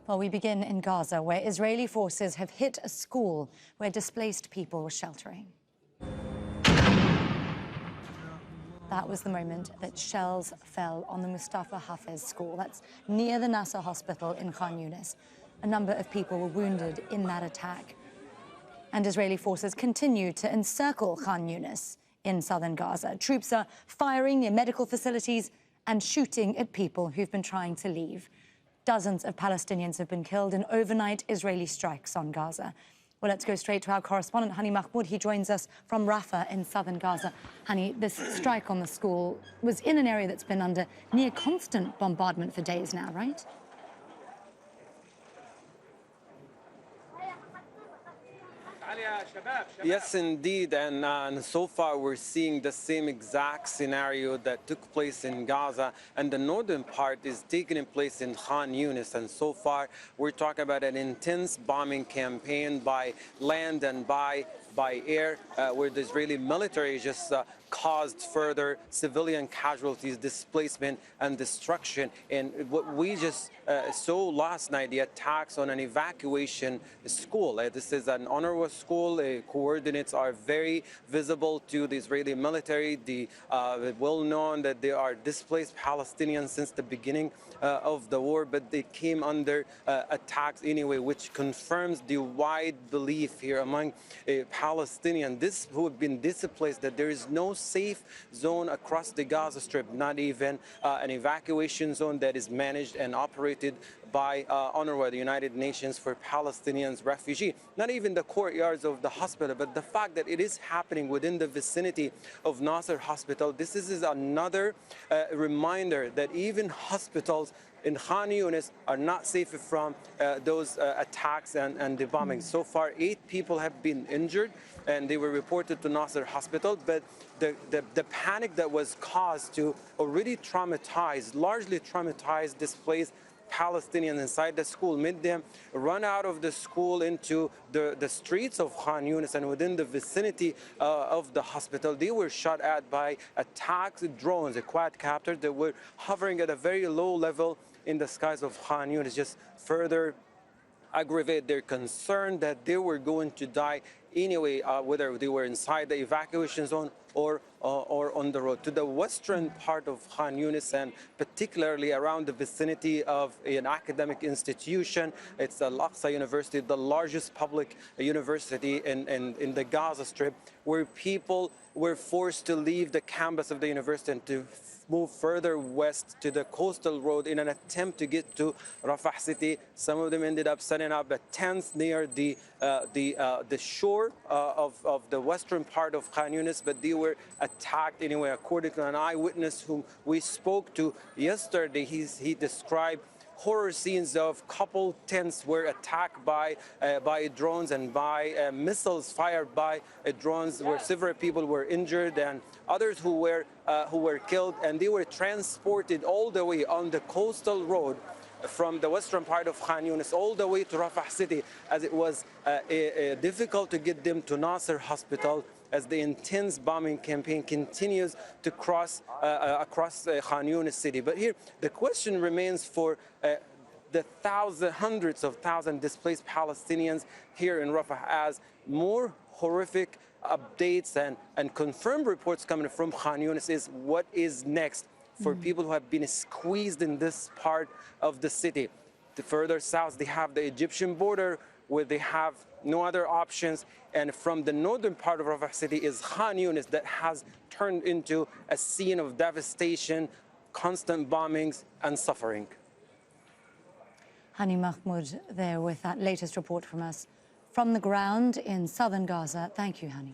Well, we begin in Gaza, where Israeli forces have hit a school where displaced people were sheltering. That was the moment that shells fell on the Mustafa Hafez school. That's near the Nasser hospital in Khan Younis. A number of people were wounded in that attack. And Israeli forces continue to encircle Khan Younis in southern Gaza. Troops are firing near medical facilities and shooting at people who've been trying to leave. Dozens of Palestinians have been killed in overnight Israeli strikes on Gaza. Well, let's go straight to our correspondent, Hani Mahmoud. He joins us from Rafah in southern Gaza. Hani, this strike on the school was in an area that's been under near constant bombardment for days now, right? Yes, indeed, and so far we're seeing the same exact scenario that took place in Gaza, and the northern part is taking place in Khan Younis, and so far we're talking about an intense bombing campaign by land and by air, where the Israeli military just caused further civilian casualties, displacement and destruction. And what we just saw last night, the attacks on an evacuation school. This is an UNRWA school. Coordinates are very visible to the Israeli military. Well known that there are displaced Palestinians since the beginning of the war, but they came under attacks anyway, which confirms the wide belief here among Palestinians who have been displaced that there is no safe zone across the Gaza Strip, not even an evacuation zone that is managed and operated by UNRWA, the United Nations for Palestinians Refugees. Not even the courtyards of the hospital, but the fact that it is happening within the vicinity of Nasser Hospital. This is another reminder that even hospitals in Khan Younis are not safe from those attacks and the bombings. So far, 8 people have been injured, and they were reported to Nasser Hospital. But the panic that was caused to already largely traumatized, displaced Palestinians inside the school made them run out of the school into the streets of Khan Younis and within the vicinity of the hospital. They were shot at by attacked drones, quadcopters that were hovering at a very low level in the skies of Khan Younis, just further aggravate their concern that they were going to die anyway, whether they were inside the evacuation zone or on the road. To the western part of Khan Younis, and particularly around the vicinity of an academic institution, it's Al-Aqsa University, the largest public university in the Gaza Strip, where people were forced to leave the campus of the university and to move further west to the coastal road in an attempt to get to Rafah city. Some of them ended up setting up a tent near the shore of the western part of Khan Younis, but they were attacked anyway. According to an eyewitness whom we spoke to yesterday, he described horror scenes of couple tents were attacked by drones and by missiles fired by drones, where several people were injured and others who were killed, and they were transported all the way on the coastal road from the western part of Khan Younis all the way to Rafah city, as it was difficult to get them to Nasser Hospital as the intense bombing campaign continues to cross across Khan Younis city. But here, the question remains for the hundreds of thousands displaced Palestinians here in Rafah, as more horrific updates and confirmed reports coming from Khan Younis is what is next for people who have been squeezed in this part of the city. The further south, they have the Egyptian border, where they have no other options. And from the northern part of Rafah city is Khan Younis, that has turned into a scene of devastation, constant bombings and suffering. Hani Mahmoud there with that latest report from us from the ground in southern Gaza. Thank you, Hani.